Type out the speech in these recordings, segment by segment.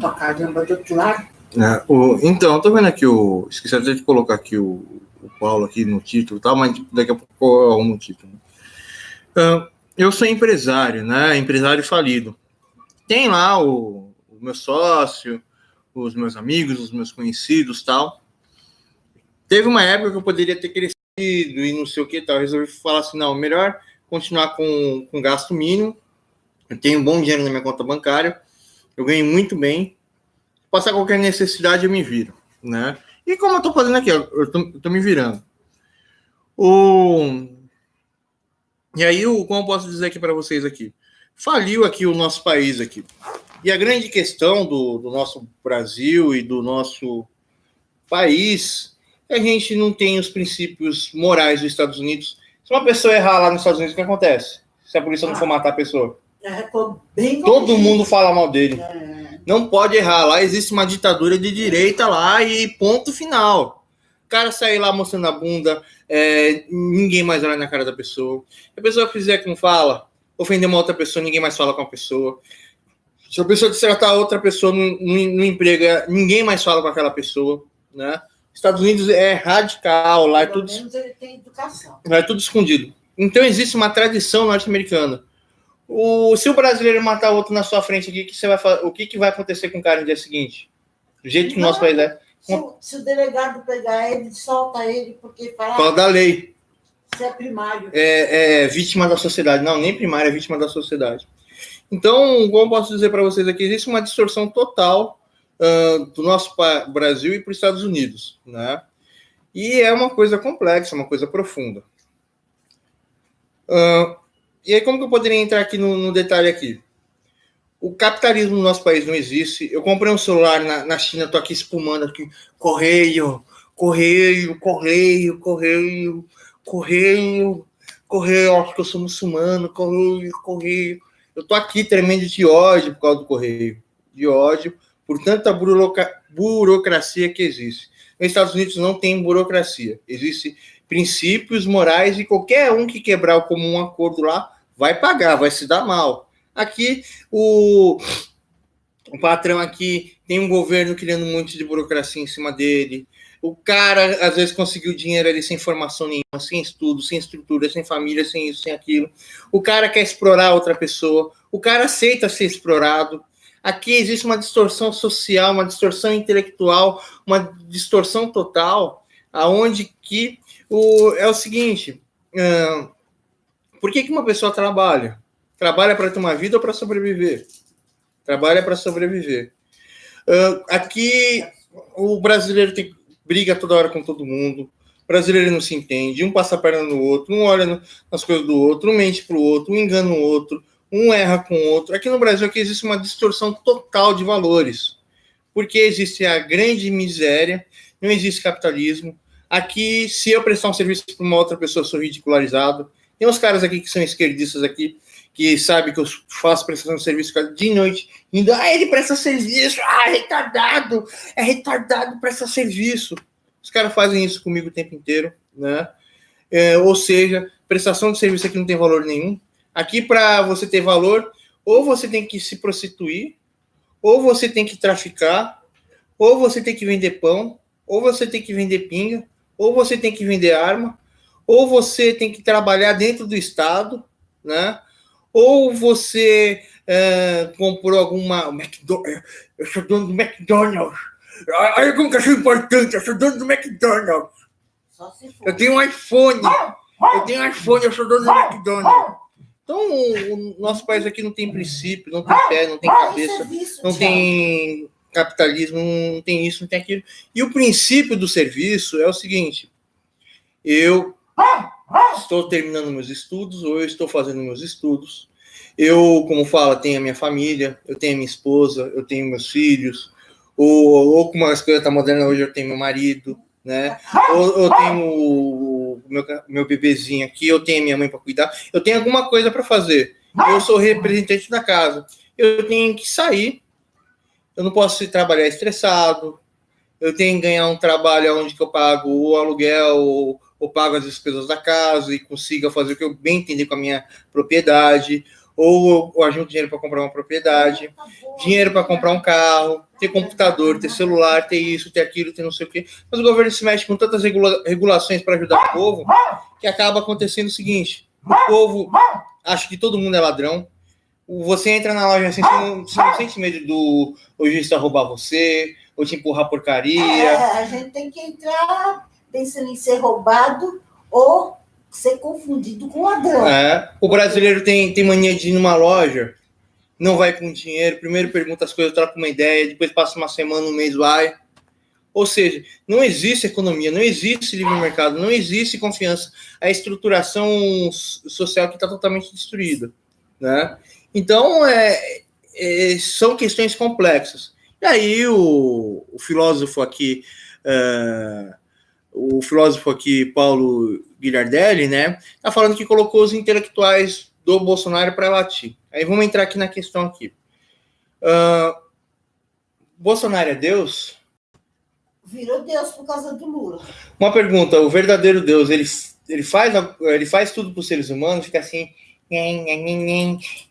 Pra caramba, do outro lado. Então, eu tô vendo aqui esqueci até de colocar aqui o Paulo aqui no título, tá? Mas daqui a pouco eu arrumo o título. Eu sou empresário, né? Empresário falido. Tem lá o meu sócio, os meus amigos, os meus conhecidos, tal. Teve uma época que eu poderia ter crescido e não sei o que tal. Eu resolvi falar assim, não, melhor continuar com gasto mínimo. Eu tenho um bom dinheiro na minha conta bancária. Eu ganho muito bem. Passar qualquer necessidade, eu me viro, né? E como eu tô fazendo aqui, eu tô me virando. E aí, como eu posso dizer aqui para vocês aqui? Faliu aqui o nosso país aqui. E a grande questão do nosso Brasil e do nosso país é que a gente não tem os princípios morais dos Estados Unidos. Se uma pessoa errar lá nos Estados Unidos, o que acontece? Se a polícia não for matar a pessoa? Todo mundo fala mal dele. Não pode errar. Lá existe uma ditadura de direita lá e ponto final. O cara sair lá mostrando a bunda, ninguém mais olha na cara da pessoa. Se a pessoa fizer como fala, ofender uma outra pessoa, ninguém mais fala com a pessoa. Se a pessoa destratar outra pessoa no emprego, ninguém mais fala com aquela pessoa, né? Estados Unidos é radical, lá é tudo. Pelo menos ele tem educação. Lá é tudo escondido. Então existe uma tradição norte-americana. Se o brasileiro matar outro na sua frente aqui, o que vai acontecer com o cara no dia seguinte? Do jeito que o nosso país é. Se o delegado pegar ele, solta ele, porque fala da lei. Isso é primário. É vítima da sociedade. Não, nem primário, é vítima da sociedade. Então, como posso dizer para vocês aqui, existe uma distorção total do nosso Brasil e para os Estados Unidos, né? E é uma coisa complexa, uma coisa profunda. E aí, como que eu poderia entrar aqui no detalhe aqui? O capitalismo no nosso país não existe. Eu comprei um celular na China, tô aqui espumando aqui, correio, acho que eu sou muçulmano, correio. Eu tô aqui tremendo de ódio por causa do correio. De ódio por tanta burocracia que existe. Nos Estados Unidos não tem burocracia. Existem princípios morais e qualquer um que quebrar o comum acordo lá vai pagar, vai se dar mal. Aqui, o patrão aqui tem um governo criando um monte de burocracia em cima dele. O cara, às vezes, conseguiu dinheiro ali sem formação nenhuma, sem estudo, sem estrutura, sem família, sem isso, sem aquilo. O cara quer explorar outra pessoa. O cara aceita ser explorado. Aqui existe uma distorção social, uma distorção intelectual, uma distorção total, aonde que é o seguinte, por que uma pessoa trabalha? Trabalha para ter uma vida ou para sobreviver? Trabalha para sobreviver. Aqui, o brasileiro briga toda hora com todo mundo. O brasileiro não se entende. Um passa a perna no outro, um olha nas coisas do outro, um mente para o outro, um engana o outro, um erra com o outro. Aqui no Brasil aqui existe uma distorção total de valores. Porque existe a grande miséria, não existe capitalismo. Aqui, se eu prestar um serviço para uma outra pessoa, eu sou ridicularizado. Tem uns caras aqui que são esquerdistas aqui, que sabem que eu faço prestação de serviço de noite, indo, ele presta serviço, é retardado, presta serviço. Os caras fazem isso comigo o tempo inteiro, né? Ou seja, prestação de serviço aqui não tem valor nenhum. Aqui, para você ter valor, ou você tem que se prostituir, ou você tem que traficar, ou você tem que vender pão, ou você tem que vender pinga, ou você tem que vender arma, ou você tem que trabalhar dentro do Estado, né? Ou você comprou alguma... Eu sou dono do McDonald's. Olha como que eu sou importante, eu sou dono do McDonald's. Eu tenho um iPhone. Eu sou dono do McDonald's. Então, o nosso país aqui não tem princípio, não tem pé, não tem cabeça, não tem capitalismo, não tem isso, não tem aquilo. E o princípio do serviço é o seguinte: eu estou terminando meus estudos, ou eu estou fazendo meus estudos. Eu, como fala, tenho a minha família, eu tenho a minha esposa, eu tenho meus filhos, ou como as coisas estão modernas hoje, eu tenho meu marido, né? Ou eu tenho o meu bebezinho aqui, eu tenho a minha mãe para cuidar, eu tenho alguma coisa para fazer. Eu sou representante da casa. Eu tenho que sair, eu não posso trabalhar estressado, eu tenho que ganhar um trabalho onde eu pago o aluguel, ou pago as despesas da casa e consiga fazer o que eu bem entender com a minha propriedade, ou ajunta dinheiro para comprar uma propriedade, dinheiro para comprar um carro, ter computador, ter celular, ter isso, ter aquilo, ter não sei o quê. Mas o governo se mexe com tantas regulações para ajudar o povo que acaba acontecendo o seguinte: o povo acha que todo mundo é ladrão. Você entra na loja assim, você não sente medo do lojista roubar você, ou te empurrar porcaria. A gente tem que entrar pensando em ser roubado ou ser confundido com ladrão. O brasileiro tem mania de ir numa loja, não vai com dinheiro, primeiro pergunta as coisas, troca uma ideia, depois passa uma semana, um mês, vai. Ou seja, não existe economia, não existe livre mercado, não existe confiança. A estruturação social que está totalmente destruída, né? Então, são questões complexas. E aí o filósofo aqui, Paulo Guilhardelli, né, tá falando que colocou os intelectuais do Bolsonaro para latir. Aí vamos entrar aqui na questão aqui. Bolsonaro é Deus? Virou Deus por causa do Lula. Uma pergunta: o verdadeiro Deus, ele faz tudo para os seres humanos, fica assim,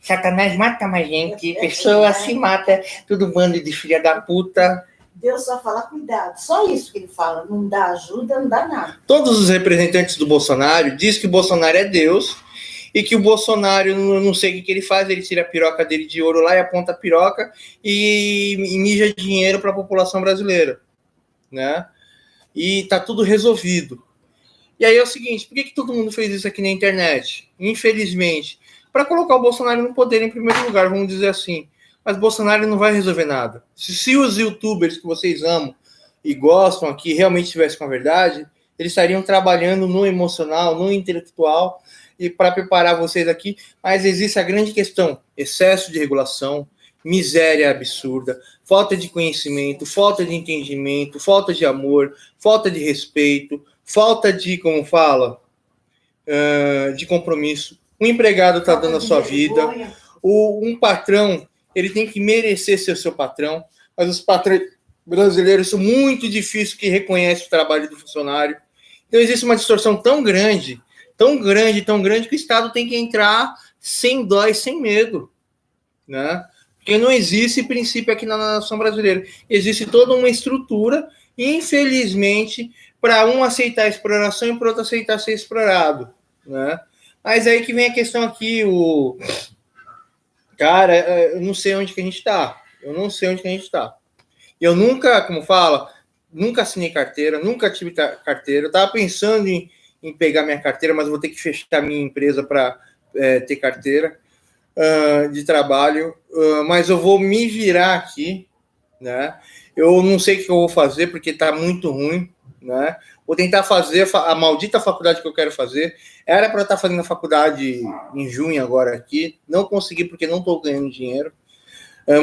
Satanás mata mais gente, pessoa se mata, tudo bando de filha da puta. Deus só fala cuidado, só isso que ele fala, não dá ajuda, não dá nada. Todos os representantes do Bolsonaro dizem que o Bolsonaro é Deus e que o Bolsonaro, não sei o que ele faz, ele tira a piroca dele de ouro lá e aponta a piroca e mija dinheiro para a população brasileira, né? E tá tudo resolvido. E aí é o seguinte: por que todo mundo fez isso aqui na internet? Infelizmente, para colocar o Bolsonaro no poder em primeiro lugar, vamos dizer assim. Mas Bolsonaro não vai resolver nada. Se os youtubers que vocês amam e gostam aqui realmente estivessem com a verdade, eles estariam trabalhando no emocional, no intelectual, e para preparar vocês aqui. Mas existe a grande questão: excesso de regulação, miséria absurda, falta de conhecimento, falta de entendimento, falta de amor, falta de respeito, falta de, como fala, de compromisso. O empregado está dando a sua vida. Um patrão, ele tem que merecer ser seu patrão, mas os patrões brasileiros são muito difíceis que reconhecem o trabalho do funcionário. Então existe uma distorção tão grande, que o Estado tem que entrar sem dó e sem medo, né? Porque não existe princípio aqui na nação brasileira. Existe toda uma estrutura, infelizmente, para um aceitar a exploração e para outro aceitar ser explorado, né? Mas aí que vem a questão aqui, Cara, eu não sei onde que a gente está. Eu nunca, como fala, nunca assinei carteira, nunca tive carteira. Eu estava pensando em pegar minha carteira, mas vou ter que fechar minha empresa para ter carteira de trabalho. Mas eu vou me virar aqui, né? Eu não sei o que eu vou fazer, porque está muito ruim, né? Vou tentar fazer a maldita faculdade que eu quero fazer. Era para eu estar fazendo a faculdade em junho agora aqui. Não consegui porque não estou ganhando dinheiro.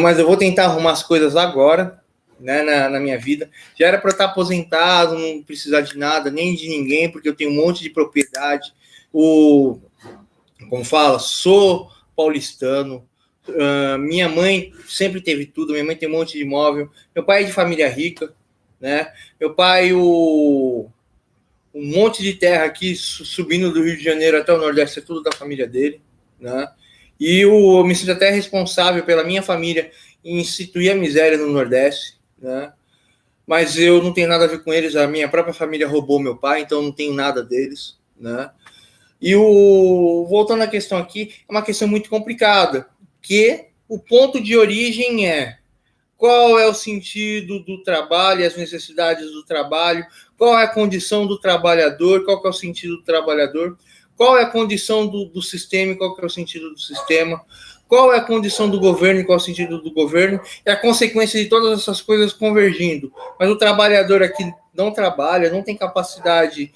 Mas eu vou tentar arrumar as coisas agora, né, na minha vida. Já era para eu estar aposentado, não precisar de nada, nem de ninguém, porque eu tenho um monte de propriedade. Como fala, sou paulistano. Minha mãe sempre teve tudo. Minha mãe tem um monte de imóvel. Meu pai é de família rica, né? Meu pai, um monte de terra aqui, subindo do Rio de Janeiro até o Nordeste, é tudo da família dele, né? E eu me sinto até responsável pela minha família em instituir a miséria no Nordeste, né? Mas eu não tenho nada a ver com eles, a minha própria família roubou meu pai, então eu não tenho nada deles, né? E voltando à questão aqui, é uma questão muito complicada, que o ponto de origem é: qual é o sentido do trabalho e as necessidades do trabalho? Qual é a condição do trabalhador? Qual que é o sentido do trabalhador? Qual é a condição do sistema e qual que é o sentido do sistema? Qual é a condição do governo e qual é o sentido do governo? É a consequência de todas essas coisas convergindo. Mas o trabalhador aqui não trabalha, não tem capacidade,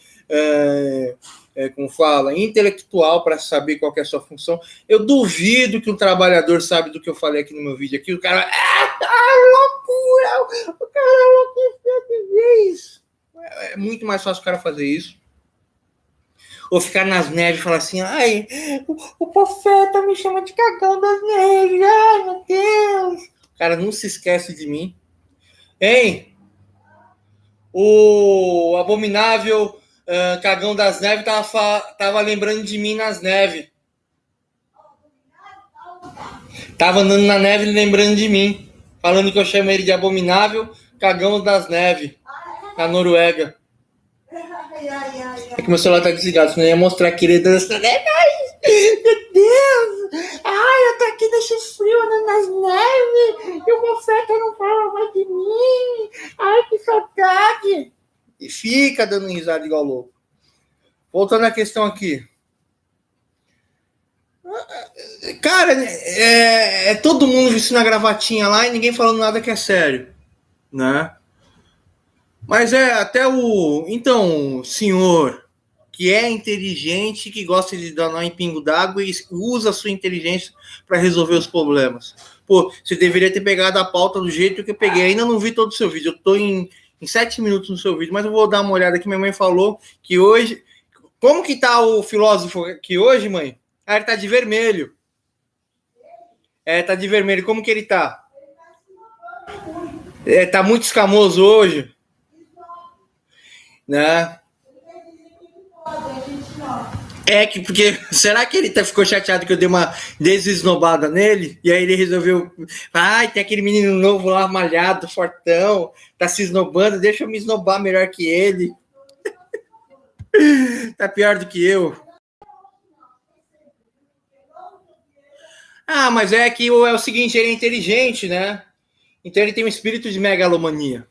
como fala, intelectual para saber qual que é a sua função. Eu duvido que um trabalhador sabe do que eu falei aqui no meu vídeo aqui. O cara... loucura! O cara não quer dizer isso. É muito mais fácil o cara fazer isso. Ou ficar nas neves e falar assim: ai, o profeta me chama de cagão das neves. Ai, meu Deus. O cara não se esquece de mim. Hein? O abominável cagão das neves tava lembrando de mim nas neves. Tava andando na neve lembrando de mim, falando que eu chamo ele de abominável cagão das neves, na Noruega. É que meu celular tá desligado, senão eu ia mostrar que ele dança na neve. Ai, meu Deus! Ai, eu tô aqui nesse frio andando nas neves e o Mofeta não fala mais de mim. Ai, que saudade! E fica dando risada igual louco. Voltando à questão aqui. Cara, todo mundo vestindo a gravatinha lá e ninguém falando nada que é sério, né? Mas até o... Então, senhor, que é inteligente, que gosta de dar em pingo d'água e usa a sua inteligência para resolver os problemas. Pô, você deveria ter pegado a pauta do jeito que eu peguei. Ainda não vi todo o seu vídeo. Eu tô em 7 minutos no seu vídeo, mas eu vou dar uma olhada aqui. Minha mãe falou que hoje... Como que tá o filósofo aqui hoje, mãe? Ah, ele tá de vermelho. Tá de vermelho. Como que ele tá? Tá muito escamoso hoje, né? Porque será que ele ficou chateado que eu dei uma desesnobada nele? E aí ele resolveu, tem aquele menino novo lá, malhado, fortão, tá se esnobando, deixa eu me esnobar melhor que ele. Tá pior do que eu. Mas é que é o seguinte, ele é inteligente, né? Então ele tem um espírito de megalomania.